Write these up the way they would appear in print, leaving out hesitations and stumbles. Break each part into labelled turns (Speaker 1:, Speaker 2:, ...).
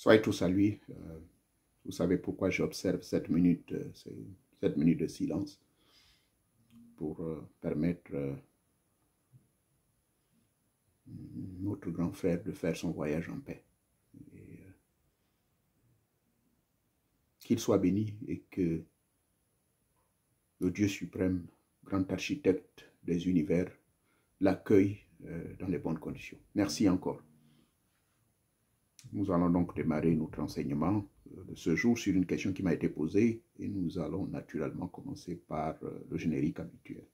Speaker 1: Soyez tous salués. Vous savez pourquoi j'observe cette minute de silence pour permettre notre grand frère de faire son voyage en paix. Qu'il soit béni et que le Dieu suprême, grand architecte des univers, l'accueille dans les bonnes conditions. Merci encore. Nous allons donc démarrer notre enseignement de ce jour sur une question qui m'a été posée et nous allons naturellement commencer par le générique habituel.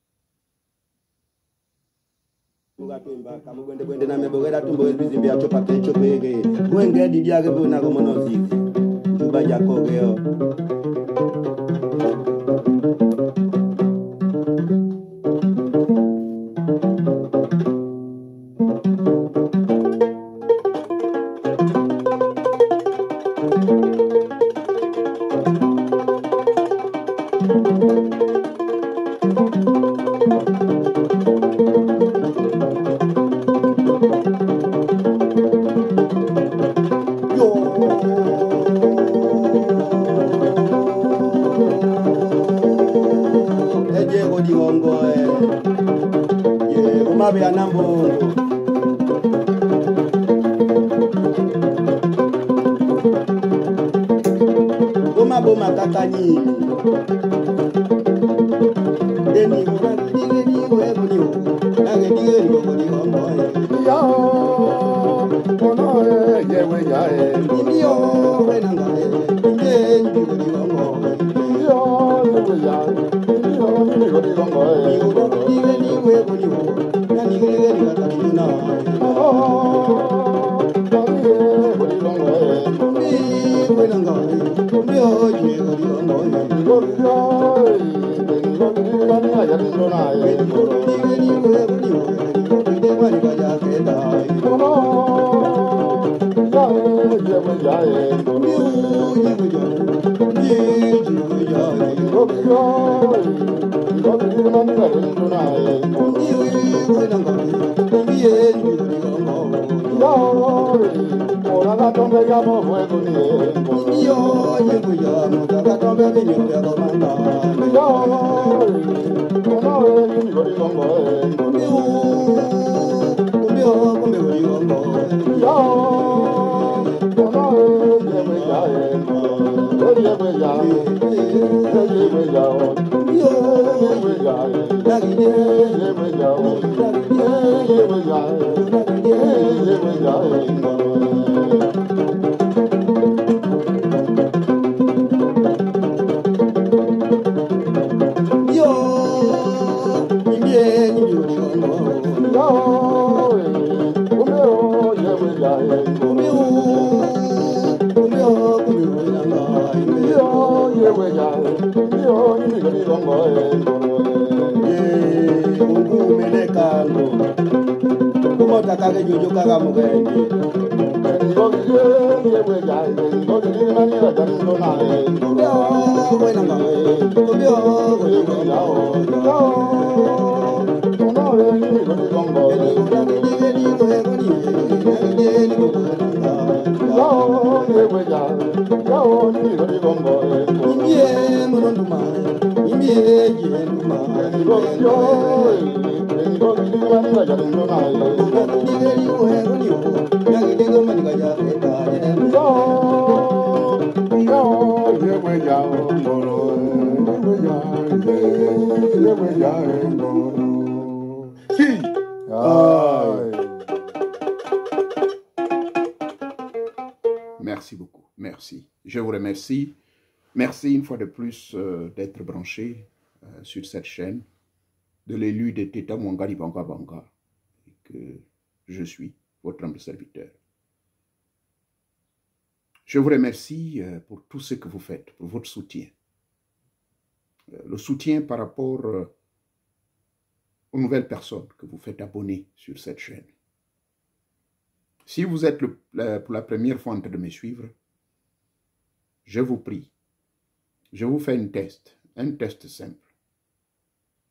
Speaker 1: Merci beaucoup, merci. Je vous remercie. Merci une fois de plus d'être branché sur cette chaîne de l'élu de Teta Mwangari Banga Banga, et que je suis votre humble serviteur. Je vous remercie pour tout ce que vous faites, pour votre soutien. Le soutien par rapport aux nouvelles personnes que vous faites abonner sur cette chaîne. Si vous êtes pour la première fois en train de me suivre, je vous prie, je vous fais un test simple.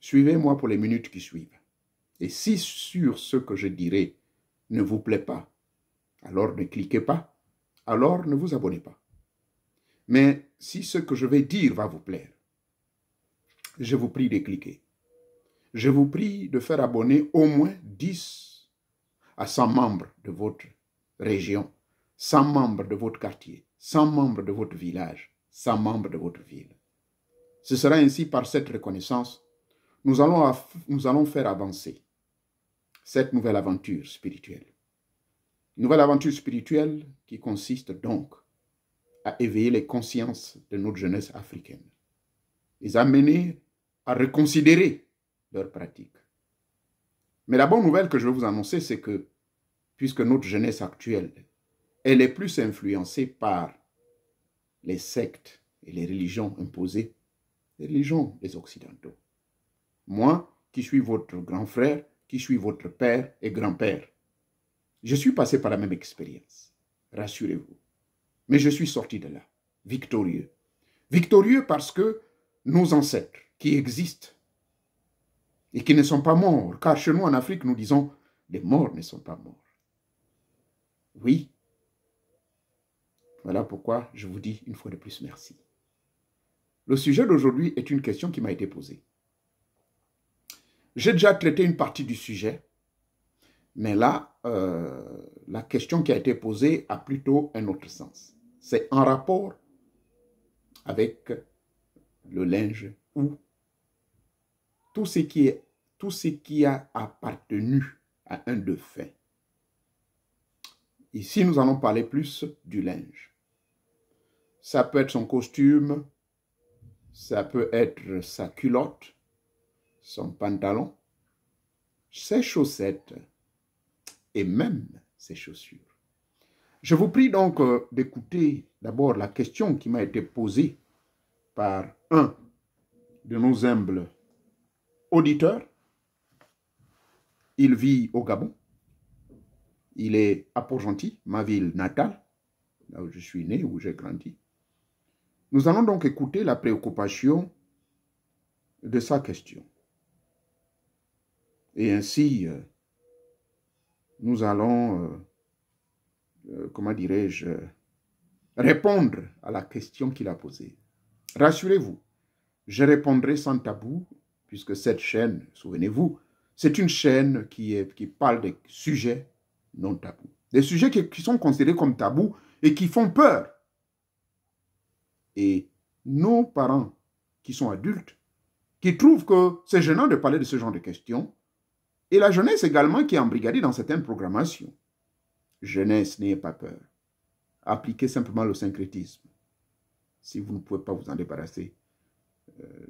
Speaker 1: Suivez-moi pour les minutes qui suivent. Et si sur ce que je dirai ne vous plaît pas, alors ne cliquez pas, alors ne vous abonnez pas. Mais si ce que je vais dire va vous plaire, je vous prie de cliquer. Je vous prie de faire abonner au moins 10 à 100 membres de votre région, 100 membres de votre quartier, 100 membres de votre village, 100 membres de votre ville. Ce sera ainsi par cette reconnaissance, nous allons faire avancer cette nouvelle aventure spirituelle. Nouvelle aventure spirituelle qui consiste donc à éveiller les consciences de notre jeunesse africaine, les amener à reconsidérer leurs pratiques. Mais la bonne nouvelle que je vais vous annoncer, c'est que, puisque notre jeunesse actuelle, elle est plus influencée par les sectes et les religions imposées, les religions des Occidentaux. Moi, qui suis votre grand frère, qui suis votre père et grand-père, je suis passé par la même expérience, rassurez-vous. Mais je suis sorti de là, victorieux. Victorieux parce que nos ancêtres qui existent et qui ne sont pas morts, car chez nous en Afrique, nous disons, les morts ne sont pas morts. Oui. Voilà pourquoi je vous dis une fois de plus merci. Le sujet d'aujourd'hui est une question qui m'a été posée. J'ai déjà traité une partie du sujet, mais là, la question qui a été posée a plutôt un autre sens. C'est en rapport avec le linge ou tout ce qui a appartenu à un défunt. Ici, nous allons parler plus du linge. Ça peut être son costume, ça peut être sa culotte, son pantalon, ses chaussettes et même ses chaussures. Je vous prie donc d'écouter d'abord la question qui m'a été posée par un de nos humbles auditeurs. Il vit au Gabon. Il est à Port-Gentil, ma ville natale, là où je suis né, où j'ai grandi. Nous allons donc écouter la préoccupation de sa question. Et ainsi, nous allons, comment dirais-je, répondre à la question qu'il a posée. Rassurez-vous, je répondrai sans tabou, puisque cette chaîne, souvenez-vous, c'est une chaîne qui parle des sujets non tabous. Des sujets qui sont considérés comme tabous et qui font peur. Et nos parents qui sont adultes, qui trouvent que c'est gênant de parler de ce genre de questions, et la jeunesse également qui est embrigadée dans certaines programmations. Jeunesse, n'ayez pas peur. Appliquez simplement le syncrétisme, si vous ne pouvez pas vous en débarrasser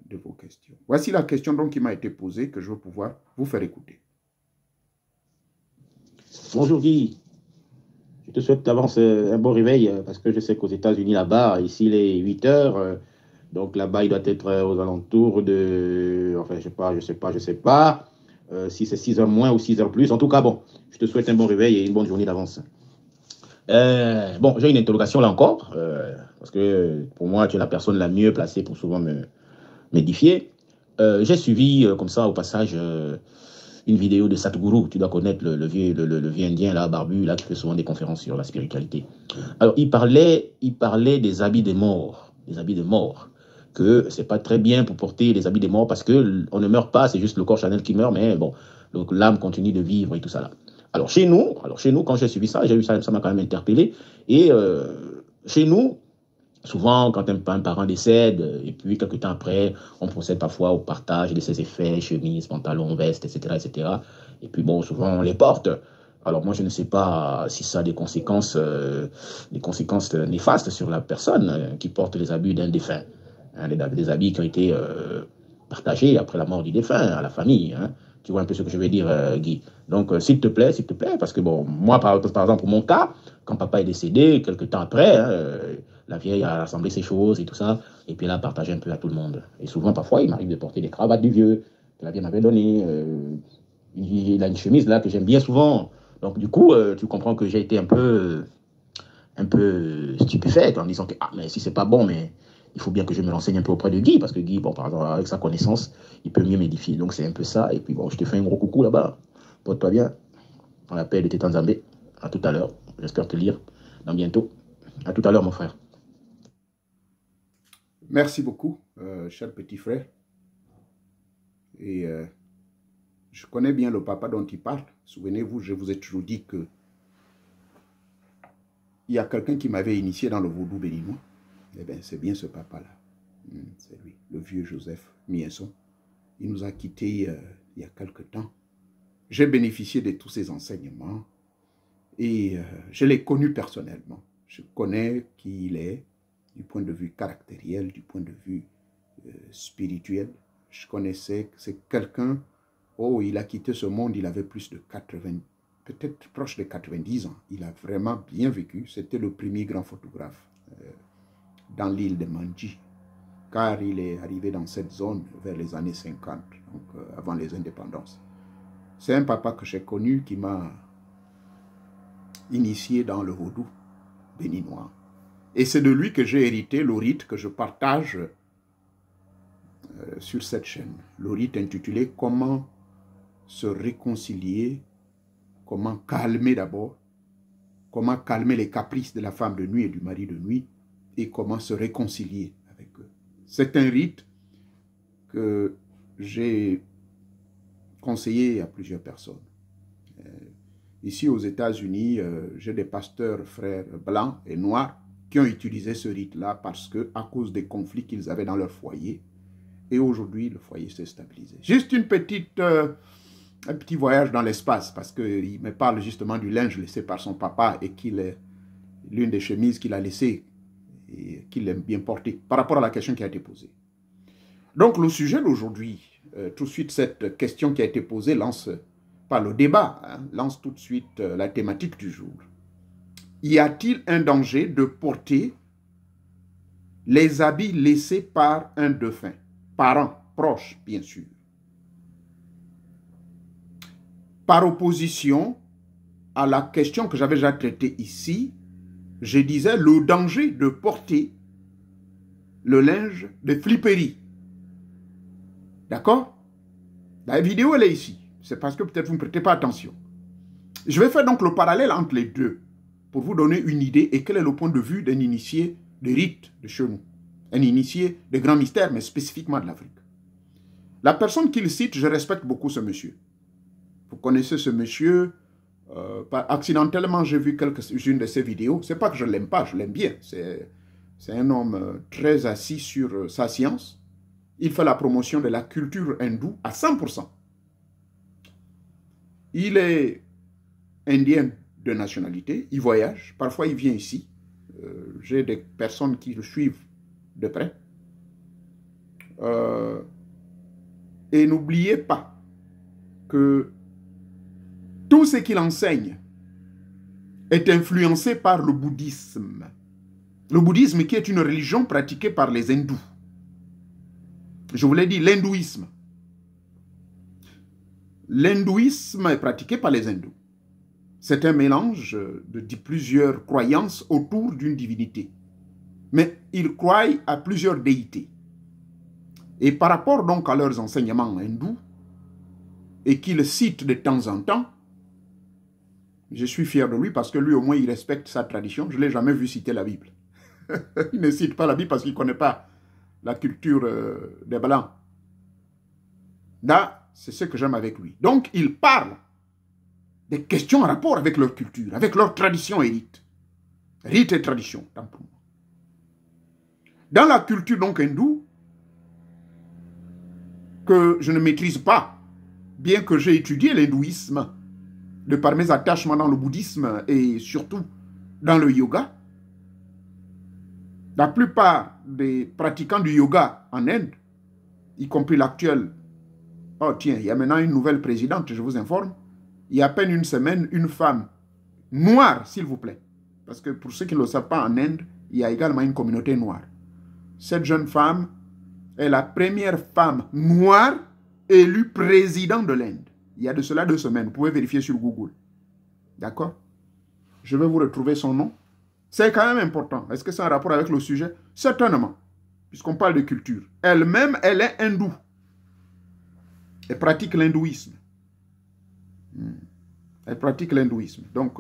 Speaker 1: de vos questions. Voici la question donc qui m'a été posée, que je vais pouvoir vous faire écouter.
Speaker 2: Bonjour Guy, je te souhaite d'avance un bon réveil parce que je sais qu'aux États-Unis là-bas, ici il est 8 heures, donc là-bas il doit être aux alentours de, enfin je sais pas, si c'est 6 heures moins ou 6 heures plus, en tout cas bon, je te souhaite un bon réveil et une bonne journée d'avance. Bon, j'ai une interrogation là encore, parce que pour moi tu es la personne la mieux placée pour souvent m'édifier. J'ai suivi comme ça au passage une vidéo de Sadhguru, tu dois connaître le vieux indien là, barbu, là, qui fait souvent des conférences sur la spiritualité. Alors, il parlait des habits des morts, que c'est pas très bien pour porter les habits des morts parce que on ne meurt pas, c'est juste le corps charnel qui meurt, mais bon, l'âme continue de vivre et tout ça là. Alors chez nous, quand j'ai suivi ça, j'ai eu ça m'a quand même interpellé. Et chez nous, souvent, quand un parent décède, et puis quelques temps après, on procède parfois au partage de ses effets, chemise, pantalon, veste, etc., etc. Et puis bon, souvent on les porte. Alors moi, je ne sais pas si ça a des conséquences néfastes sur la personne qui porte les habits d'un défunt. Hein, des habits qui ont été partagés après la mort du défunt à la famille. Hein. Tu vois un peu ce que je veux dire, Guy. Donc, s'il te plaît, parce que bon, moi, par exemple, pour mon cas, quand papa est décédé, quelques temps après, hein, la vieille a rassemblé ses choses et tout ça, et puis elle a partagé un peu à tout le monde. Et souvent, parfois, il m'arrive de porter des cravates du vieux que la vieille m'avait donné. Il a une chemise là que j'aime bien souvent. Donc, du coup, tu comprends que j'ai été un peu stupéfait en disant que, ah, mais si c'est pas bon, mais il faut bien que je me renseigne un peu auprès de Guy, parce que Guy, bon, par exemple, avec sa connaissance, il peut mieux m'édifier. Donc, c'est un peu ça. Et puis, bon, je te fais un gros coucou là-bas. Porte-toi bien. Dans la paix de Tétanzambé. À tout à l'heure. J'espère te lire dans bientôt. À tout à l'heure, mon frère.
Speaker 1: Merci beaucoup, cher petit frère. Et je connais bien le papa dont il parle. Souvenez-vous, je vous ai toujours dit que il y a quelqu'un qui m'avait initié dans le vaudou béninois. Eh bien, c'est bien ce papa-là. C'est lui, le vieux Joseph Mienson. Il nous a quittés il y a quelque temps. J'ai bénéficié de tous ses enseignements et je l'ai connu personnellement. Je connais qui il est du point de vue caractériel, du point de vue spirituel. Je connaissais que c'est quelqu'un, oh, il a quitté ce monde, il avait plus de 80, peut-être proche de 90 ans. Il a vraiment bien vécu. C'était le premier grand photographe dans l'île de Mandji, car il est arrivé dans cette zone vers les années 50, donc avant les indépendances. C'est un papa que j'ai connu qui m'a initié dans le vaudou béninois. Et c'est de lui que j'ai hérité le rite que je partage sur cette chaîne. Le rite intitulé « Comment se réconcilier », comment calmer d'abord, comment calmer les caprices de la femme de nuit et du mari de nuit, et comment se réconcilier avec eux. C'est un rite que j'ai conseillé à plusieurs personnes. Ici aux États-Unis, j'ai des pasteurs frères blancs et noirs qui ont utilisé ce rite-là parce que, à cause des conflits qu'ils avaient dans leur foyer, et aujourd'hui, le foyer s'est stabilisé. Juste un petit voyage dans l'espace, parce qu'il me parle justement du linge laissé par son papa et qu'il est l'une des chemises qu'il a laissées et qu'il aime bien porter, par rapport à la question qui a été posée. Donc, le sujet d'aujourd'hui, tout de suite, cette question qui a été posée lance pas le débat, lance tout de suite la thématique du jour. Y a-t-il un danger de porter les habits laissés par un défunt, parent, proche, bien sûr? Par opposition à la question que j'avais déjà traitée ici, je disais le danger de porter le linge de flipperie. D'accord? La vidéo, elle est ici. C'est parce que peut-être vous ne prêtez pas attention. Je vais faire donc le parallèle entre les deux pour vous donner une idée et quel est le point de vue d'un initié de rite de chez nous. Un initié de grands mystères, mais spécifiquement de l'Afrique. La personne qu'il cite, je respecte beaucoup ce monsieur. Vous connaissez ce monsieur. Accidentellement, j'ai vu quelques-unes de ses vidéos. Ce n'est pas que je ne l'aime pas, je l'aime bien. C'est un homme très assis sur sa science. Il fait la promotion de la culture hindoue à 100%. Il est indien de nationalité, il voyage, parfois il vient ici. J'ai des personnes qui le suivent de près. Et n'oubliez pas que tout ce qu'il enseigne est influencé par le bouddhisme. Le bouddhisme qui est une religion pratiquée par les hindous. Je vous l'ai dit, l'hindouisme. L'hindouisme est pratiqué par les hindous. C'est un mélange de plusieurs croyances autour d'une divinité. Mais ils croient à plusieurs déités. Et par rapport donc à leurs enseignements hindous, et qu'ils citent de temps en temps, je suis fier de lui parce que lui au moins il respecte sa tradition. Je ne l'ai jamais vu citer la Bible. Il ne cite pas la Bible parce qu'il ne connaît pas la culture des Blancs. Là, c'est ce que j'aime avec lui. Donc, il parle des questions en rapport avec leur culture, avec leur tradition et rite. Rite et tradition, tant pour moi. Dans la culture donc hindoue, que je ne maîtrise pas, bien que j'ai étudié l'hindouisme, de par mes attachements dans le bouddhisme et surtout dans le yoga, la plupart des pratiquants du yoga en Inde, y compris l'actuel, oh tiens, il y a maintenant une nouvelle présidente, je vous informe, il y a à peine une semaine, une femme noire, s'il vous plaît, parce que pour ceux qui ne le savent pas, en Inde, il y a également une communauté noire. Cette jeune femme est la première femme noire élue président de l'Inde. Il y a de cela 2 semaines, vous pouvez vérifier sur Google. D'accord? Je vais vous retrouver son nom. C'est quand même important. Est-ce que c'est en rapport avec le sujet? Certainement, puisqu'on parle de culture. Elle-même, elle est hindoue. Elle pratique l'hindouisme. Elle pratique l'hindouisme. Donc,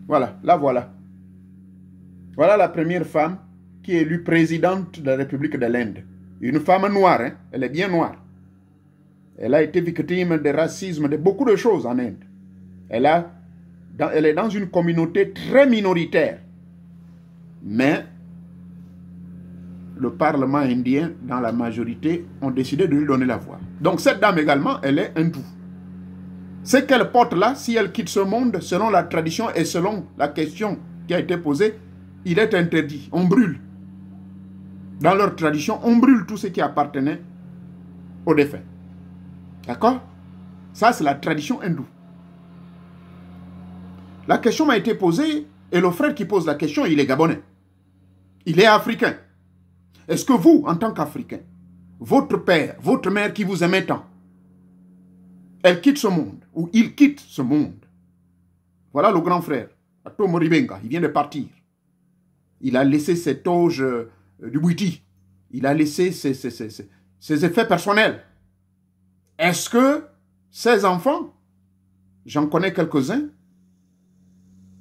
Speaker 1: Voilà, la voilà. Voilà la première femme qui est élue présidente de la République de l'Inde. Une femme noire, hein? Elle est bien noire. Elle a été victime de racisme, de beaucoup de choses en Inde. Elle est dans une communauté très minoritaire. Mais le Parlement indien, dans la majorité, ont décidé de lui donner la voix. Donc cette dame également, elle est hindoue. Ce qu'elle porte là, si elle quitte ce monde, selon la tradition et selon la question qui a été posée, il est interdit. On brûle. Dans leur tradition, on brûle tout ce qui appartenait aux défunts. D'accord? Ça, c'est la tradition hindoue. La question m'a été posée, et le frère qui pose la question, il est gabonais. Il est africain. Est-ce que vous, en tant qu'Africain, votre père, votre mère qui vous aimait tant, elle quitte ce monde, ou il quitte ce monde. Voilà le grand frère, Atomo Ribenga, il vient de partir. Il a laissé cette auge du Bouiti. Il a laissé ses effets personnels. Est-ce que ces enfants, j'en connais quelques-uns,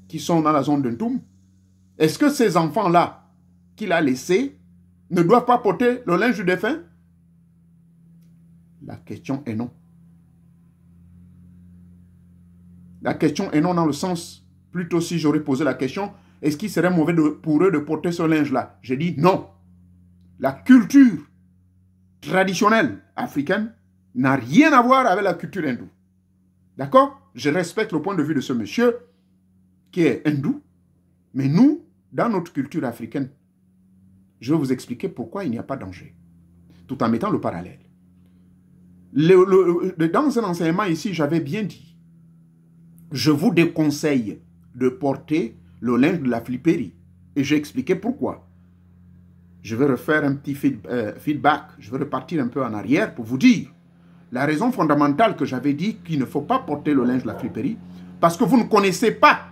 Speaker 1: qui sont dans la zone de Ntoum, est-ce que ces enfants-là qu'il a laissés ne doivent pas porter le linge du défunt? La question est non. La question est non dans le sens, plutôt si j'aurais posé la question, est-ce qu'il serait mauvais pour eux de porter ce linge-là? J'ai dit non. La culture traditionnelle africaine n'a rien à voir avec la culture hindoue. D'accord? Je respecte le point de vue de ce monsieur qui est hindou, mais nous, dans notre culture africaine, je vais vous expliquer pourquoi il n'y a pas de danger, tout en mettant le parallèle. Dans un enseignement ici, j'avais bien dit, je vous déconseille de porter le linge de la flipperie. Et j'ai expliqué pourquoi. Je vais refaire un petit feedback, je vais repartir un peu en arrière pour vous dire la raison fondamentale que j'avais dit qu'il ne faut pas porter le linge de la flipperie, parce que vous ne connaissez pas.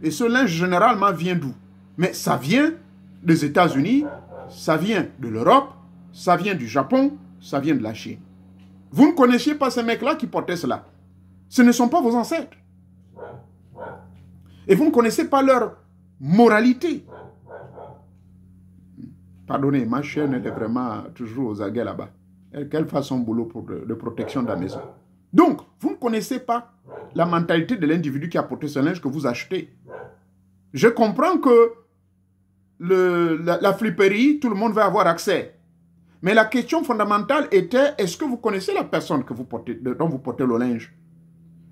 Speaker 1: Et ce linge généralement vient d'où? Mais ça vient des États-Unis, ça vient de l'Europe, ça vient du Japon, ça vient de la Chine. Vous ne connaissiez pas ces mecs-là qui portaient cela. Ce ne sont pas vos ancêtres. Et vous ne connaissez pas leur moralité. Pardonnez, ma chaîne, elle est vraiment toujours aux aguets là-bas. Qu'elle fasse son boulot de protection de la maison. Donc, vous ne connaissez pas la mentalité de l'individu qui a porté ce linge que vous achetez. Je comprends que la flipperie, tout le monde va avoir accès. Mais la question fondamentale était, est-ce que vous connaissez la personne que vous portez, dont vous portez le linge?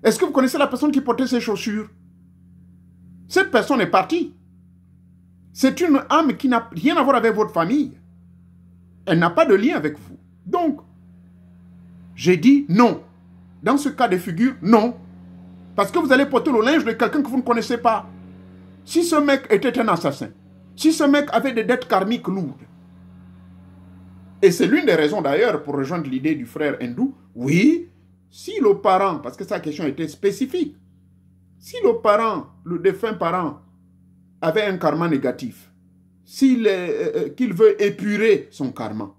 Speaker 1: Est-ce que vous connaissez la personne qui portait ses chaussures? Cette personne est partie. C'est une âme qui n'a rien à voir avec votre famille. Elle n'a pas de lien avec vous. Donc, j'ai dit non. Dans ce cas de figure, non. Parce que vous allez porter le linge de quelqu'un que vous ne connaissez pas. Si ce mec était un assassin, si ce mec avait des dettes karmiques lourdes, et c'est l'une des raisons d'ailleurs pour rejoindre l'idée du frère hindou, oui, si le parent, parce que sa question était spécifique, si le parent, le défunt parent, avait un karma négatif, qu'il veut épurer son karma,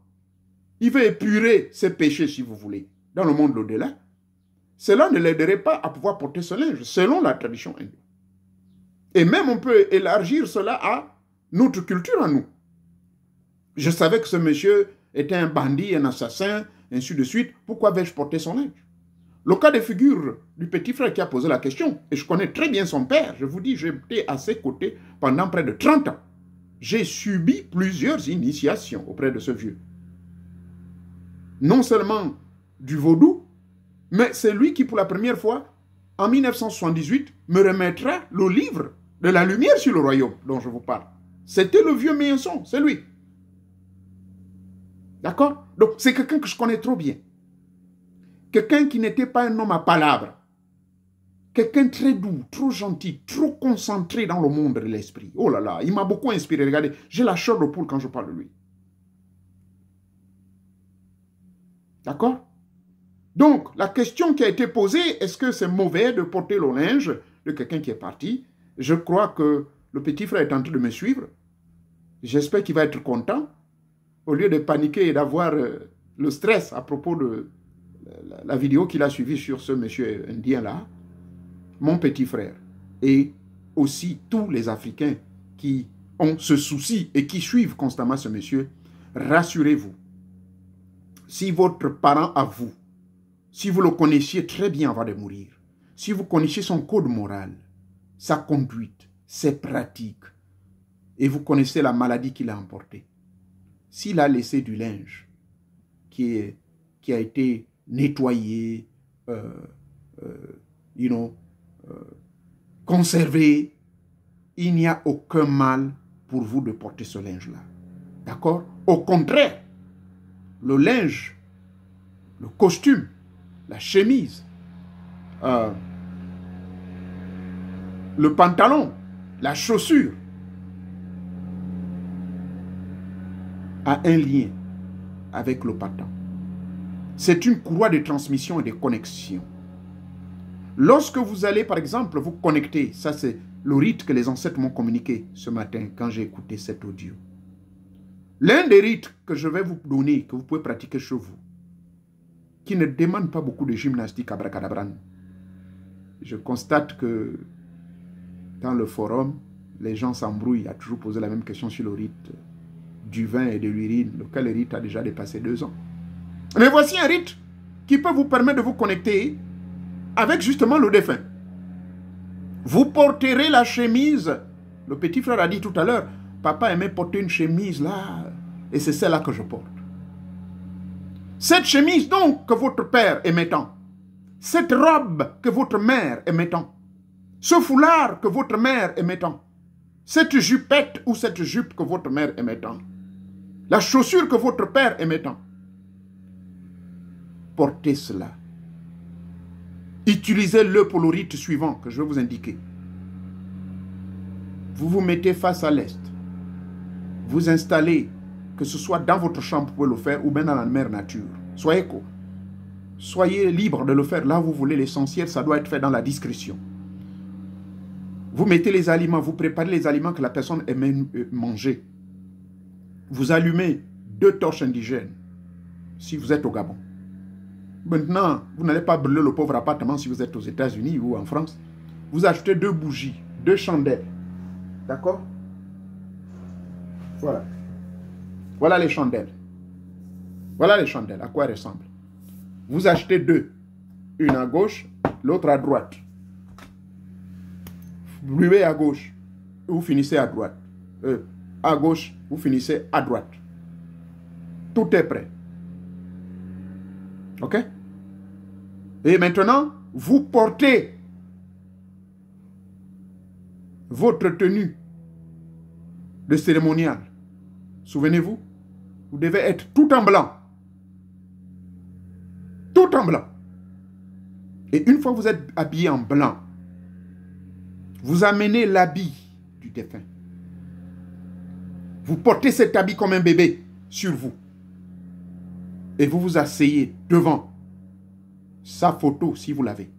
Speaker 1: il veut épurer ses péchés, si vous voulez, dans le monde au-delà, cela ne l'aiderait pas à pouvoir porter ce linge, selon la tradition hindoue. Et même on peut élargir cela à notre culture à nous. Je savais que ce monsieur était un bandit, un assassin, ainsi de suite. Pourquoi vais-je porter son linge? Le cas de figure du petit frère qui a posé la question, et je connais très bien son père, je vous dis, j'étais à ses côtés pendant près de 30 ans. J'ai subi plusieurs initiations auprès de ce vieux. Non seulement du vaudou, mais c'est lui qui, pour la première fois, en 1978, me remettra le livre de la lumière sur le royaume dont je vous parle. C'était le vieux Méençon, c'est lui. D'accord? Donc, c'est quelqu'un que je connais trop bien. Quelqu'un qui n'était pas un homme à palabres. Quelqu'un très doux, trop gentil, trop concentré dans le monde de l'esprit. Oh là là, il m'a beaucoup inspiré. Regardez, j'ai la chair de poule quand je parle de lui. D'accord? Donc, la question qui a été posée, est-ce que c'est mauvais de porter le linge de quelqu'un qui est parti? Je crois que le petit frère est en train de me suivre. J'espère qu'il va être content. Au lieu de paniquer et d'avoir le stress à propos de la vidéo qu'il a suivie sur ce monsieur indien-là, mon petit frère est aussi tous les Africains qui ont ce souci et qui suivent constamment ce monsieur, rassurez-vous. Si votre parent à vous, si vous le connaissiez très bien avant de mourir, si vous connaissiez son code moral, sa conduite, ses pratiques, et vous connaissez la maladie qu'il a emportée, s'il a laissé du linge qui a été nettoyé, conservé, il n'y a aucun mal pour vous de porter ce linge-là. D'accord? Au contraire, le linge, le costume, la chemise, le pantalon, la chaussure, a un lien avec le partant. C'est une courroie de transmission et de connexion. Lorsque vous allez, par exemple, vous connecter, ça c'est le rite que les ancêtres m'ont communiqué ce matin quand j'ai écouté cet audio. L'un des rites que je vais vous donner, que vous pouvez pratiquer chez vous, qui ne demande pas beaucoup de gymnastique abracadabran. Je constate que dans le forum, les gens s'embrouillent à toujours poser la même question sur le rite du vin et de l'urine, lequel rite a déjà dépassé 2 ans. Mais voici un rite qui peut vous permettre de vous connecter avec justement le défunt. Vous porterez la chemise. Le petit frère a dit tout à l'heure, papa aimait porter une chemise là, et c'est celle-là que je porte. Cette chemise donc que votre père est mettant, cette robe que votre mère est mettant, ce foulard que votre mère est mettant, cette jupette ou cette jupe que votre mère est mettant, la chaussure que votre père est mettant, portez cela. Utilisez-le pour le rite suivant que je vais vous indiquer. Vous vous mettez face à l'est. Vous installez, que ce soit dans votre chambre, vous pouvez le faire, ou bien dans la mère nature. Soyez libre de le faire là où vous voulez. L'essentiel, ça doit être fait dans la discrétion. Vous mettez les aliments, vous préparez les aliments que la personne aime manger. Vous allumez 2 torches indigènes, si vous êtes au Gabon. Maintenant, vous n'allez pas brûler le pauvre appartement si vous êtes aux États-Unis ou en France. Vous achetez 2 bougies, 2 chandelles. D'accord? Voilà. Voilà les chandelles. Voilà les chandelles, à quoi elles ressemblent. Vous achetez 2. Une à gauche, l'autre à droite. Vous brûlez à gauche, vous finissez à droite. À gauche, vous finissez à droite. Tout est prêt. Ok? Et maintenant, vous portez votre tenue de cérémonial. Souvenez-vous, vous devez être tout en blanc. Tout en blanc. Et une fois que vous êtes habillé en blanc, vous amenez l'habit du défunt. Vous portez cet habit comme un bébé sur vous. Et vous vous asseyez devant sa photo si vous l'avez.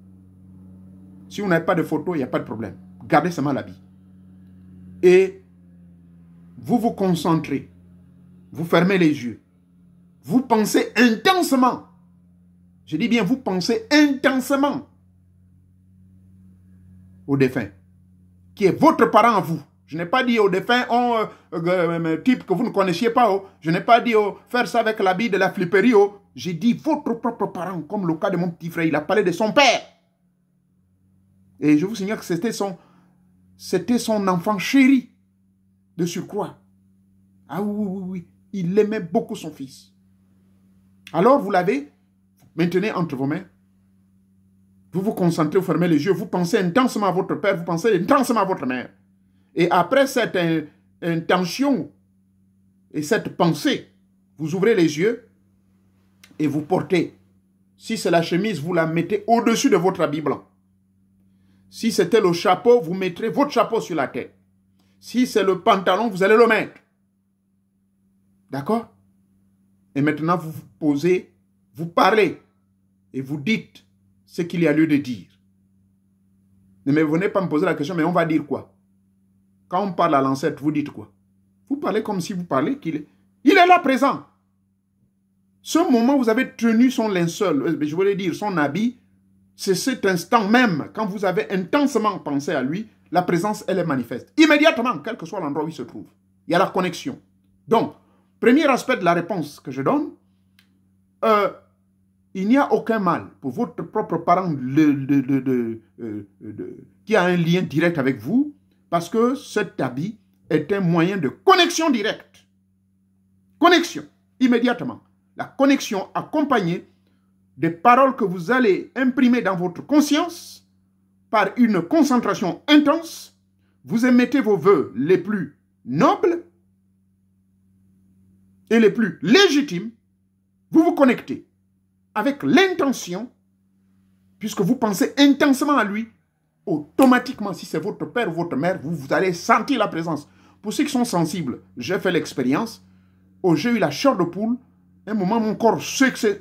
Speaker 1: Si vous n'avez pas de photo, il n'y a pas de problème. Gardez seulement l'habit. Et vous vous concentrez. Vous fermez les yeux. Vous pensez intensement. Je dis bien, vous pensez intensement au défunt, qui est votre parent à vous. Je n'ai pas dit au défunt, type que vous ne connaissiez pas. Oh. Je n'ai pas dit faire ça avec l'habit de la flipperie. Oh. J'ai dit votre propre parent, comme le cas de mon petit frère. Il a parlé de son père. Et je vous signale que c'était son enfant chéri de surcroît. Ah oui. Il aimait beaucoup son fils. Alors vous l'avez, maintenez entre vos mains. Vous vous concentrez, vous fermez les yeux, vous pensez intensement à votre père, vous pensez intensement à votre mère. Et après cette intention et cette pensée, vous ouvrez les yeux et vous portez. Si c'est la chemise, vous la mettez au-dessus de votre habit blanc. Si c'était le chapeau, vous mettrez votre chapeau sur la tête. Si c'est le pantalon, vous allez le mettre. D'accord? Et maintenant, vous vous posez, vous parlez et vous dites ce qu'il y a lieu de dire. Ne me venez pas me poser la question, mais on va dire quoi? Quand on parle à l'ancêtre, vous dites quoi? Vous parlez comme si vous parlez qu'il est là présent. Ce moment, vous avez tenu son linceul, je voulais dire son habit, c'est cet instant même, quand vous avez intensement pensé à lui, la présence, elle est manifeste. Immédiatement, quel que soit l'endroit où il se trouve. Il y a la connexion. Donc, premier aspect de la réponse que je donne, il n'y a aucun mal pour votre propre parent qui a un lien direct avec vous, parce que cet habit est un moyen de connexion directe. Connexion, immédiatement. La connexion accompagnée des paroles que vous allez imprimer dans votre conscience par une concentration intense. Vous émettez vos vœux les plus nobles et les plus légitimes. Vous vous connectez avec l'intention, puisque vous pensez intensément à lui. Automatiquement, si c'est votre père ou votre mère, vous allez sentir la présence. Pour ceux qui sont sensibles, j'ai fait l'expérience. J'ai eu la chair de poule. Un moment, mon corps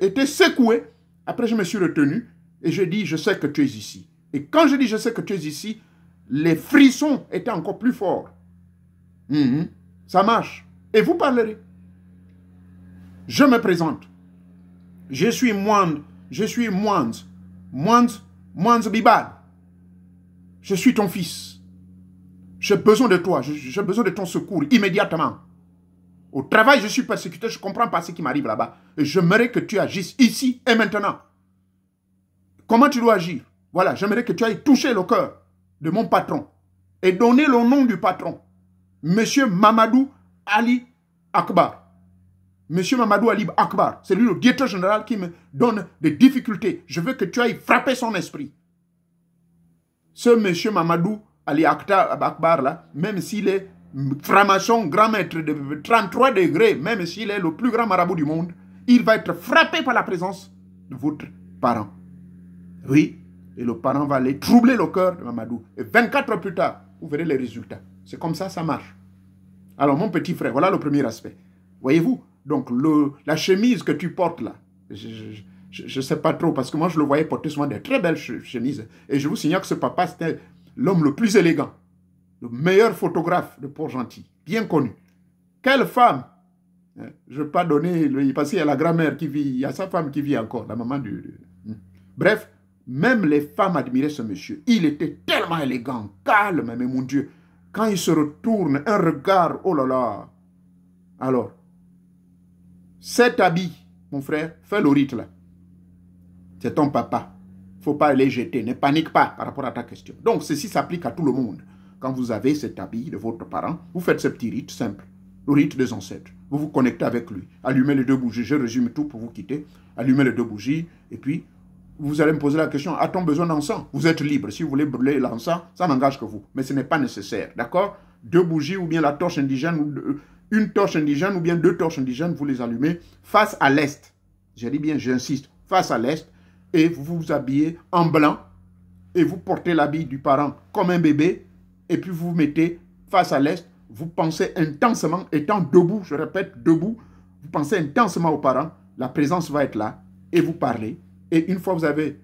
Speaker 1: était secoué. Après, je me suis retenu et j'ai dit, je sais que tu es ici. Et quand je dis, je sais que tu es ici, les frissons étaient encore plus forts. Ça marche. Et vous parlerez. Je me présente. Je suis Mwanz Bibad. Je suis ton fils. J'ai besoin de toi. J'ai besoin de ton secours immédiatement. Au travail, je suis persécuté. Je ne comprends pas ce qui m'arrive là-bas. Et j'aimerais que tu agisses ici et maintenant. Comment tu dois agir? Voilà, j'aimerais que tu ailles toucher le cœur de mon patron et donner le nom du patron. Monsieur Mamadou Ali Akbar. Monsieur Mamadou Ali Akbar, c'est lui le directeur général qui me donne des difficultés. Je veux que tu ailles frapper son esprit. Ce monsieur Mamadou Ali Akbar là, même s'il est franc-maçon, grand maître de 33 degrés, même s'il est le plus grand marabout du monde, il va être frappé par la présence de votre parent. Oui, et le parent va aller troubler le cœur de Mamadou. Et 24 heures plus tard, vous verrez les résultats. C'est comme ça, ça marche. Alors, mon petit frère, voilà le premier aspect. Voyez-vous? Donc, la chemise que tu portes là, je ne sais pas trop, parce que moi, je le voyais porter souvent des très belles chemises. Et je vous signale que ce papa, c'était l'homme le plus élégant, le meilleur photographe de Port-Gentil, bien connu. Quelle femme! Je ne vais pas donner, parce qu'il y a la grand-mère qui vit, il y a sa femme qui vit encore, la maman du... Bref, même les femmes admiraient ce monsieur. Il était tellement élégant, calme, mais mon Dieu, quand il se retourne, un regard, oh là là. Alors, cet habit, mon frère, fais le rite là. C'est ton papa. Il ne faut pas les jeter. Ne panique pas par rapport à ta question. Donc, ceci s'applique à tout le monde. Quand vous avez cet habit de votre parent, vous faites ce petit rite simple. Le rite des ancêtres. Vous vous connectez avec lui. Allumez les 2 bougies. Je résume tout pour vous quitter. Allumez les 2 bougies. Et puis, vous allez me poser la question, a-t-on besoin d'encens? Vous êtes libre. Si vous voulez brûler l'encens, ça n'engage que vous. Mais ce n'est pas nécessaire. D'accord? 2 bougies ou bien la torche indigène, ou une torche indigène ou bien 2 torches indigènes, vous les allumez face à l'est. J'ai dit bien, j'insiste, face à l'est. Et vous vous habillez en blanc. Et vous portez l'habit du parent comme un bébé. Et puis vous vous mettez face à l'est. Vous pensez intensement, étant debout, je répète, debout. Vous pensez intensement aux parents. La présence va être là. Et vous parlez. Et une fois vous avez,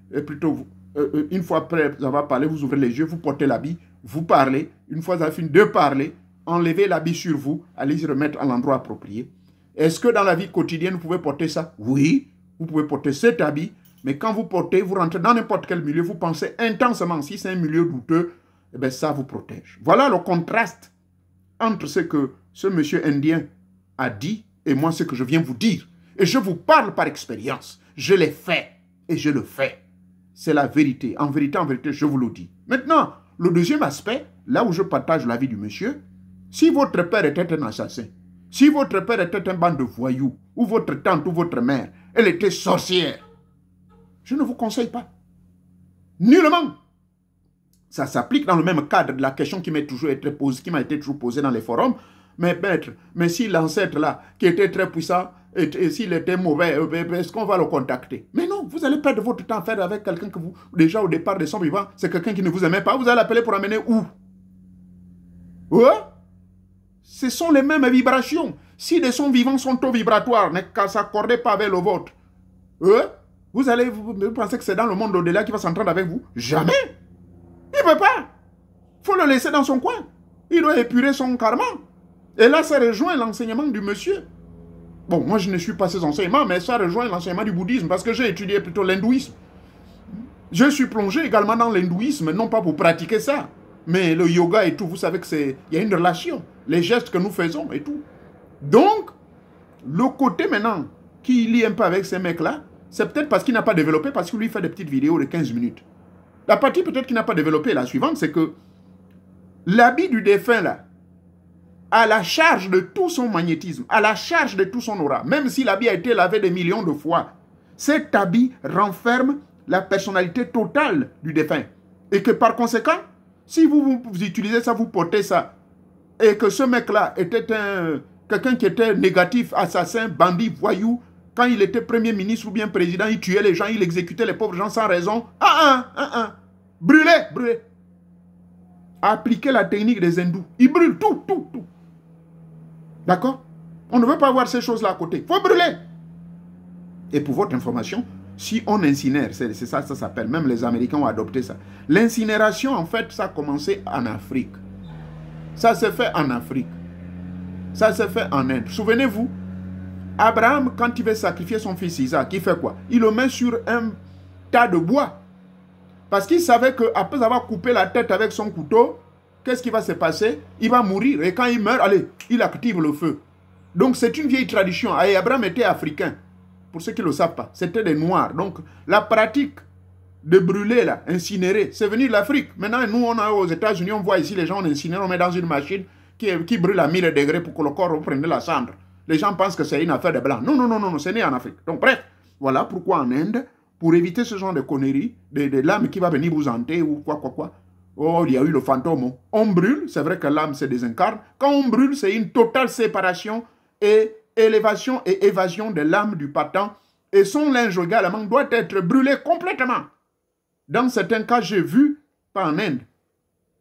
Speaker 1: une fois après avoir parlé, vous ouvrez les yeux, vous portez l'habit, vous parlez. Une fois vous avez fini de parler, enlevez l'habit sur vous, allez y remettre à l'endroit approprié. Est-ce que dans la vie quotidienne, vous pouvez porter ça? Oui, vous pouvez porter cet habit, mais quand vous portez, vous rentrez dans n'importe quel milieu, vous pensez intensément, si c'est un milieu douteux, eh bien ça vous protège. Voilà le contraste entre ce que ce monsieur indien a dit et moi ce que je viens vous dire. Et je vous parle par expérience. Je l'ai fait. Et je le fais. C'est la vérité. En vérité, je vous le dis. Maintenant, le deuxième aspect, là où je partage l'avis du monsieur, si votre père était un assassin, si votre père était un bande de voyous, ou votre tante ou votre mère, elle était sorcière, je ne vous conseille pas. Nullement. Ça s'applique dans le même cadre de la question qui m'a été toujours posée dans les forums. Mais maître, mais si l'ancêtre là, qui était très puissant, et s'il était mauvais, est-ce qu'on va le contacter? Mais non, vous allez perdre votre temps à faire avec quelqu'un que vous, déjà au départ de son vivant, c'est quelqu'un qui ne vous aimait pas, vous allez l'appeler pour amener où? Ouais? Ce sont les mêmes vibrations. Si les sons vivants sont taux vibratoires, ne s'accordez pas avec le vôtre, vous allez penser que c'est dans le monde au-delà qui va s'entendre avec vous? Jamais! Il ne peut pas! Il faut le laisser dans son coin. Il doit épurer son karma. Et là, ça rejoint l'enseignement du monsieur. Bon, moi, je ne suis pas ces enseignements, mais ça rejoint l'enseignement du bouddhisme, parce que j'ai étudié plutôt l'hindouisme. Je suis plongé également dans l'hindouisme, non pas pour pratiquer ça, mais le yoga et tout, vous savez qu'il y a une relation, les gestes que nous faisons et tout. Donc, le côté maintenant qui lie un peu avec ces mecs-là, c'est peut-être parce qu'il n'a pas développé, parce qu'il lui fait des petites vidéos de 15 minutes. La partie peut-être qu'il n'a pas développé, la suivante, c'est que l'habit du défunt, là, à la charge de tout son magnétisme, à la charge de tout son aura, même si l'habit a été lavé des millions de fois, cet habit renferme la personnalité totale du défunt. Et que par conséquent, si vous utilisez ça, vous portez ça, et que ce mec-là était quelqu'un qui était négatif, assassin, bandit, voyou, quand il était premier ministre ou bien président, il tuait les gens, il exécutait les pauvres gens sans raison. Brûlez. Appliquez la technique des hindous. Ils brûlent tout. D'accord? On ne veut pas voir ces choses-là à côté. Il faut brûler. Et pour votre information, si on incinère, c'est ça, ça s'appelle, même les Américains ont adopté ça. L'incinération, en fait, ça a commencé en Afrique. Ça s'est fait en Afrique. Ça s'est fait en Inde. Souvenez-vous, Abraham, quand il veut sacrifier son fils Isaac, il fait quoi? Il le met sur un tas de bois. Parce qu'il savait qu'après avoir coupé la tête avec son couteau, qu'est-ce qui va se passer? Il va mourir. Et quand il meurt, allez, il active le feu. Donc c'est une vieille tradition. Et Abraham était africain. Pour ceux qui ne le savent pas, c'était des Noirs. Donc la pratique de brûler, là, incinérer, c'est venu de l'Afrique. Maintenant, nous, on a aux États-Unis, on voit ici les gens, on incinère, on met dans une machine qui brûle à 1000 degrés pour que le corps reprenne la cendre. Les gens pensent que c'est une affaire de blanc. Non, c'est né en Afrique. Donc bref, voilà pourquoi en Inde, pour éviter ce genre de conneries, de l'âme qui va venir vous hanter ou quoi. Oh, il y a eu le fantôme. On brûle, c'est vrai que l'âme se désincarne. Quand on brûle, c'est une totale séparation et élévation et évasion de l'âme du partant. Et son linge également doit être brûlé complètement. Dans certains cas, j'ai vu, pas en Inde,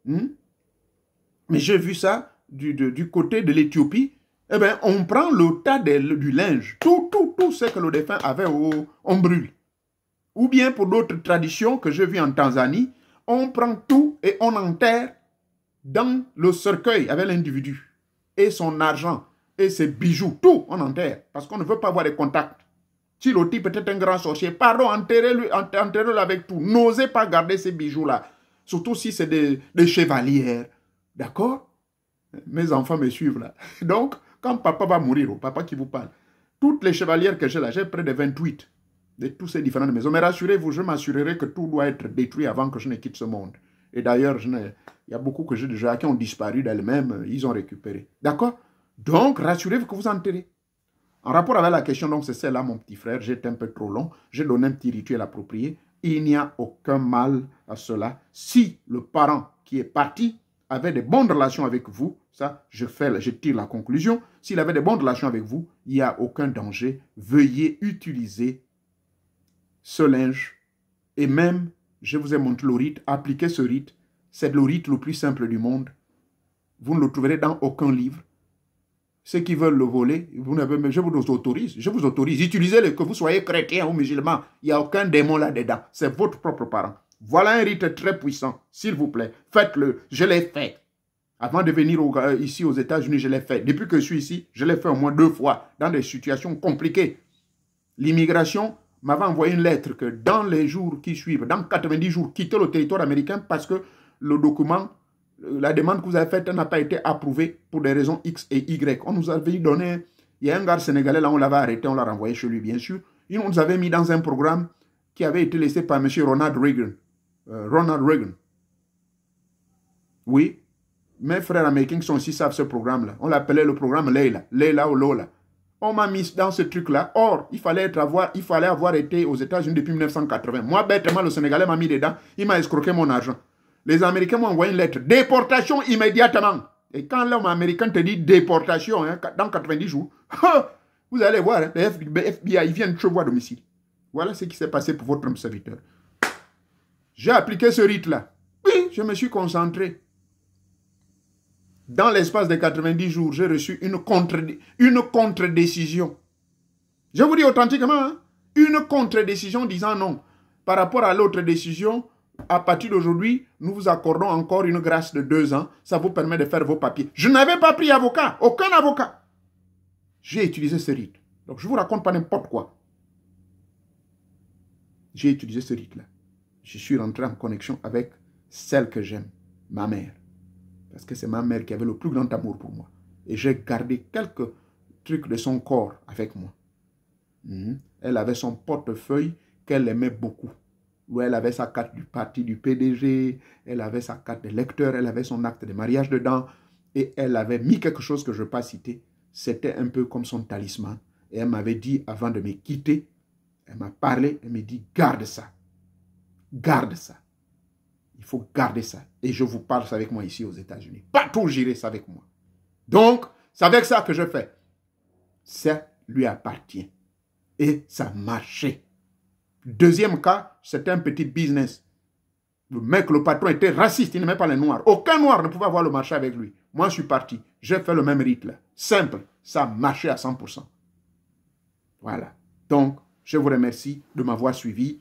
Speaker 1: mais j'ai vu ça du côté de l'Éthiopie. Eh bien, on prend le tas du linge. Tout ce que le défunt avait, on brûle. Ou bien pour d'autres traditions que j'ai vues en Tanzanie, on prend tout et on enterre dans le cercueil avec l'individu. Et son argent, et ses bijoux, tout on enterre. Parce qu'on ne veut pas avoir des contacts. Si le type était un grand sorcier, pardon, enterrez-le avec tout. N'osez pas garder ces bijoux-là. Surtout si c'est des chevalières. D'accord? Mes enfants me suivent là. Donc, quand papa va mourir, papa qui vous parle, toutes les chevalières que j'ai là, j'ai près de 28 de toutes ces différentes maisons. Mais rassurez-vous, je m'assurerai que tout doit être détruit avant que je ne quitte ce monde. Et d'ailleurs, il y a beaucoup que j'ai déjà qui ont disparu d'elles-mêmes, ils ont récupéré. D'accord? Donc, rassurez-vous que vous enterrez. En rapport avec la question, donc c'est celle-là, mon petit frère, j'étais un peu trop long, j'ai donné un petit rituel approprié. Il n'y a aucun mal à cela. Si le parent qui est parti avait de bonnes relations avec vous, ça, je tire la conclusion. S'il avait de bonnes relations avec vous, il n'y a aucun danger. Veuillez utiliser ce linge. Et même, je vous ai montré le rite, appliquez ce rite. C'est le rite le plus simple du monde. Vous ne le trouverez dans aucun livre. Ceux qui veulent le voler, je vous autorise. Utilisez-le, que vous soyez chrétien ou musulman. Il n'y a aucun démon là-dedans. C'est votre propre parent. Voilà un rite très puissant. S'il vous plaît, faites-le. Je l'ai fait. Avant de venir ici aux États-Unis, je l'ai fait. Depuis que je suis ici, je l'ai fait au moins 2 fois dans des situations compliquées. L'immigration m'avait envoyé une lettre que dans les jours qui suivent, dans 90 jours, quittez le territoire américain parce que le document, la demande que vous avez faite n'a pas été approuvée pour des raisons X et Y. On nous avait donné, il y a un gars sénégalais là, on l'avait arrêté, on l'a renvoyé chez lui, bien sûr. Il nous avait mis dans un programme qui avait été laissé par M. Ronald Reagan. Ronald Reagan. Oui, mes frères américains qui sont ici savent ce programme-là. On l'appelait le programme Leila, Leila ou Lola. On m'a mis dans ce truc-là. Or, il fallait avoir été aux États-Unis depuis 1980. Moi, bêtement, le Sénégalais m'a mis dedans. Il m'a escroqué mon argent. Les Américains m'ont envoyé une lettre. Déportation immédiatement. Et quand l'homme américain te dit déportation, hein, dans 90 jours, vous allez voir, hein, les FBI, ils viennent chez vous à domicile. Voilà ce qui s'est passé pour votre serviteur. J'ai appliqué ce rite-là. Oui, je me suis concentré. Dans l'espace de 90 jours, j'ai reçu une contre-décision. Je vous dis authentiquement, hein, une contre-décision disant non. Par rapport à l'autre décision, à partir d'aujourd'hui, nous vous accordons encore une grâce de 2 ans. Ça vous permet de faire vos papiers. Je n'avais pas pris avocat, aucun avocat. J'ai utilisé ce rite. Donc, je ne vous raconte pas n'importe quoi. J'ai utilisé ce rite-là. je suis rentré en connexion avec celle que j'aime, ma mère. Parce que c'est ma mère qui avait le plus grand amour pour moi. Et j'ai gardé quelques trucs de son corps avec moi. Elle avait son portefeuille qu'elle aimait beaucoup. Où elle avait sa carte du parti du PDG, elle avait sa carte de lecteur, elle avait son acte de mariage dedans. Et elle avait mis quelque chose que je ne vais pas citer. C'était un peu comme son talisman. Et elle m'avait dit, avant de me quitter, elle m'a parlé, elle m'a dit, garde ça. Garde ça. Il faut garder ça. Et je vous parle ça avec moi ici aux États-Unis. Partout j'irai ça avec moi. Donc, c'est avec ça que je fais. Ça lui appartient. Et ça marchait. Deuxième cas, c'était un petit business. Le mec, le patron était raciste, il n'aimait pas les noirs. Aucun noir ne pouvait avoir le marché avec lui. Moi, je suis parti. J'ai fait le même rite là. Simple. Ça marchait à 100%. Voilà. Donc, je vous remercie de m'avoir suivi.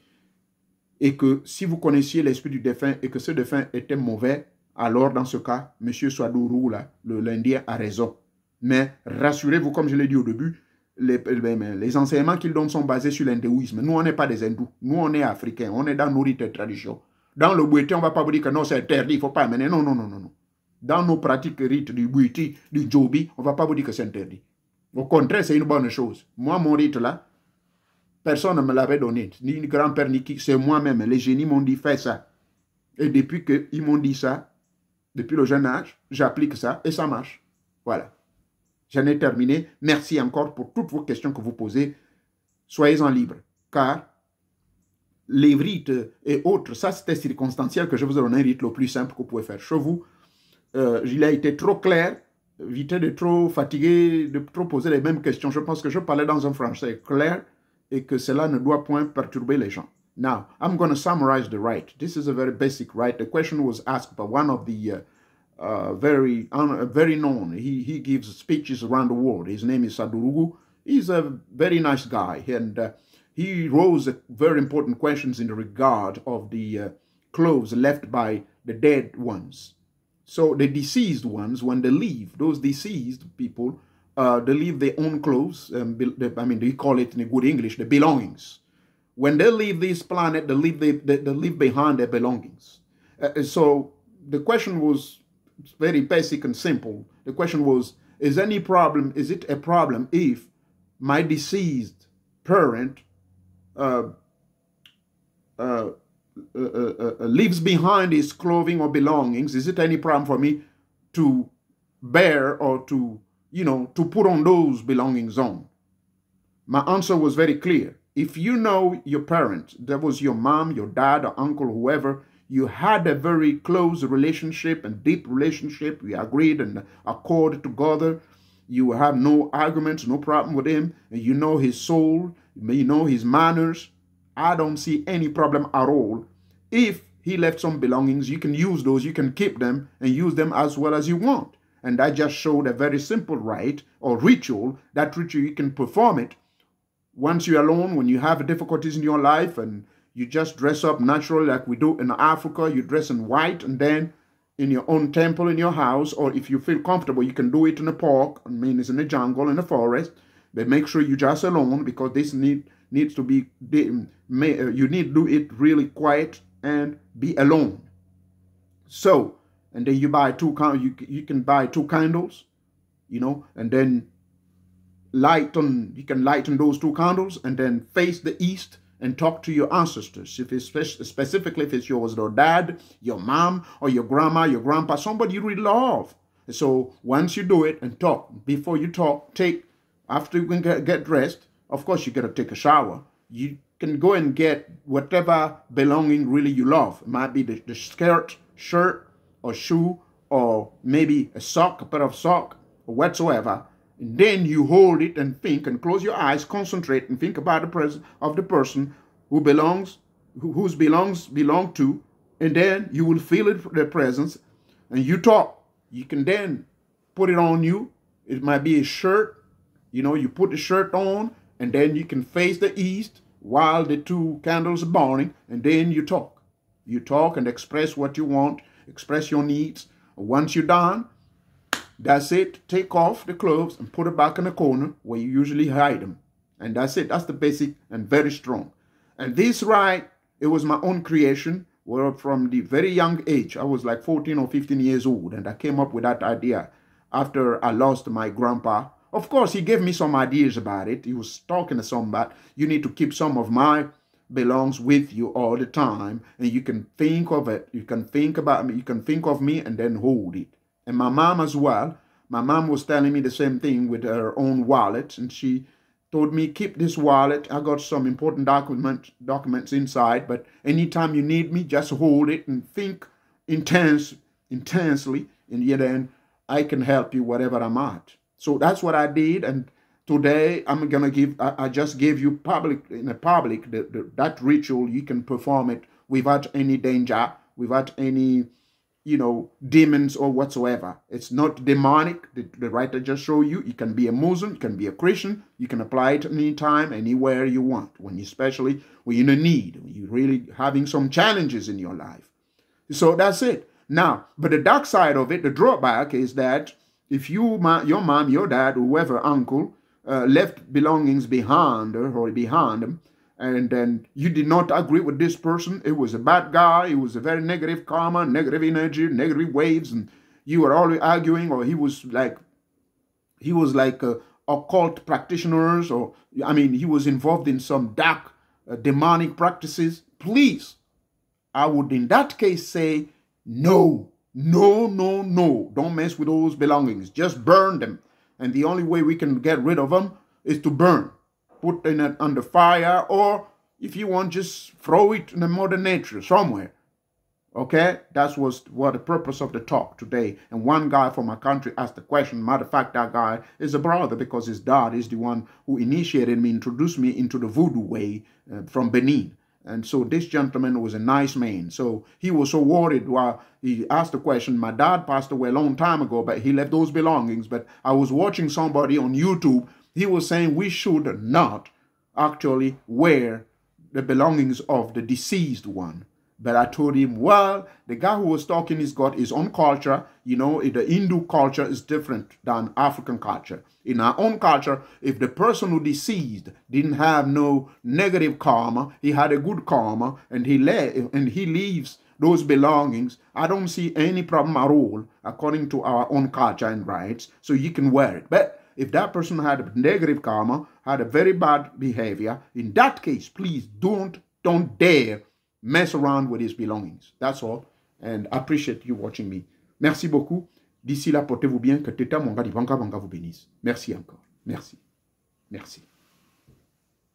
Speaker 1: Et que si vous connaissiez l'esprit du défunt et que ce défunt était mauvais, alors dans ce cas, M. Swadourou, l'Indien, a raison. Mais rassurez-vous, comme je l'ai dit au début, les enseignements qu'il donne sont basés sur l'hindouisme. Nous, on n'est pas des hindous. Nous, on est africains. On est dans nos rites et traditions. Dans le Bouiti, on ne va pas vous dire que non, c'est interdit, il ne faut pas amener. Non, non, non, non, non. Dans nos pratiques rites du Bouiti, du Djobi, on ne va pas vous dire que c'est interdit. Au contraire, c'est une bonne chose. Moi, mon rite là, personne ne me l'avait donné. Ni grand-père, ni qui. C'est moi-même. Les génies m'ont dit, fais ça. Et depuis qu'ils m'ont dit ça, depuis le jeune âge, j'applique ça et ça marche. Voilà. J'en ai terminé. Merci encore pour toutes vos questions que vous posez. Soyez-en libres. Car les rites et autres, ça c'était circonstanciel que je vous ai donné un rite le plus simple que vous pouvez faire chez vous. Il a été trop clair, évitez de trop fatiguer, de trop poser les mêmes questions. Je pense que je parlais dans un français clair et que cela ne doit point perturber les gens. Now, I'm going to summarize the rite. This is a very basic rite. The question was asked by one of the very known. He gives speeches around the world. His name is Sadurugu. He's a very nice guy, and he rose very important questions in the regard of the clothes left by the dead ones. So the deceased ones, when they leave, those deceased people, they leave their own clothes. They call it in good English, the belongings. When they leave this planet, they leave behind their belongings. So the question was very basic and simple. The question was, is it a problem if my deceased parent leaves behind his clothing or belongings? Is it any problem for me to bear or to put on those belongings on? My answer was very clear. If you know your parent, that was your mom, your dad, or uncle, whoever, you had a very close relationship and deep relationship, we agreed and accorded together, you have no arguments, no problem with him, and you know his soul, you know his manners, I don't see any problem at all. If he left some belongings, you can use those, you can keep them and use them as well as you want. And I just showed a very simple rite or ritual. That ritual, you can perform it once you're alone, when you have difficulties in your life and you just dress up naturally like we do in Africa. You dress in white, and then in your own temple in your house, or if you feel comfortable, you can do it in a park. I mean, it's in the jungle, in the forest. But make sure you're just alone, because this needs to be, you need to do it really quiet and be alone. So, and then you buy you can buy 2 candles, and then you can lighten those 2 candles and then face the east and talk to your ancestors. If it's specifically if it's your dad, your mom, or your grandma, your grandpa, somebody you really love. So once you do it and talk, before you talk, after you can get dressed, of course you gotta take a shower. You can go and get whatever belonging really you love. It might be the skirt, shirt, or shoe, or maybe a pair of sock, or whatsoever. And then you hold it and think and close your eyes, concentrate and think about the presence of the person whose belongs belong to, and then you will feel their presence and you talk. You can then put it on you. It might be a shirt. You put the shirt on and then you can face the east while the 2 candles are burning, and then you talk. You talk and express what you want, express your needs. Once you're done, that's it. Take off the clothes and put it back in the corner where you usually hide them. And that's it. That's the basic and very strong. And this rite It was my own creation. Well, from the very young age, I was like 14 or 15 years old, and I came up with that idea after I lost my grandpa. Of course, he gave me some ideas about it. He was talking to somebody. You need to keep some of my belongs with you all the time, and you can think of it. You can think about me. You can think of me and then hold it. And my mom as well. My mom was telling me the same thing with her own wallet, and she told me, keep this wallet. I got some important documents inside, but anytime you need me, just hold it and think intensely, and then I can help you wherever I'm at. So that's what I did, and today I'm gonna give. I just gave you that ritual. You can perform it without any danger, without any demons or whatsoever. It's not demonic. The writer just show you. You can be a Muslim, you can be a Christian. You can apply it anytime, anywhere you want. Especially when you're in need, when you're really having some challenges in your life. So that's it. Now, but the dark side of it, the drawback is that if your mom, your dad, whoever, uncle, left belongings behind her or behind them, and then you did not agree with this person, it was a bad guy, it was a very negative karma, negative energy, negative waves, and you were always arguing, or he was like occult practitioners, or he was involved in some dark demonic practices. Please, I would in that case say no, don't mess with those belongings. Just burn them, and the only way we can get rid of them is to burn. Put it under fire, or if you want, just throw it in the Mother Nature somewhere. Okay? That was what the purpose of the talk today. And one guy from my country asked the question. Matter of fact, that guy is a brother because his dad is the one who initiated me, introduced me into the voodoo way from Benin. And so this gentleman was a nice man. So he was so worried while he asked the question. My dad passed away a long time ago, but he left those belongings. But I was watching somebody on YouTube. He was saying we should not actually wear the belongings of the deceased one. But I told him, well, the guy who was talking has got his own culture. The Hindu culture is different than African culture. In our own culture, if the person who deceased didn't have no negative karma, he had a good karma, and he leaves those belongings, I don't see any problem at all, according to our own culture and rights, so you can wear it. But if that person had a negative karma, had a very bad behavior, in that case, please don't dare mess around with his belongings. That's all. And I appreciate you watching me. Merci beaucoup. D'ici là, portez-vous bien. Que Teta Monga di Vanga Vanga vous bénisse. Merci encore. Merci. Merci.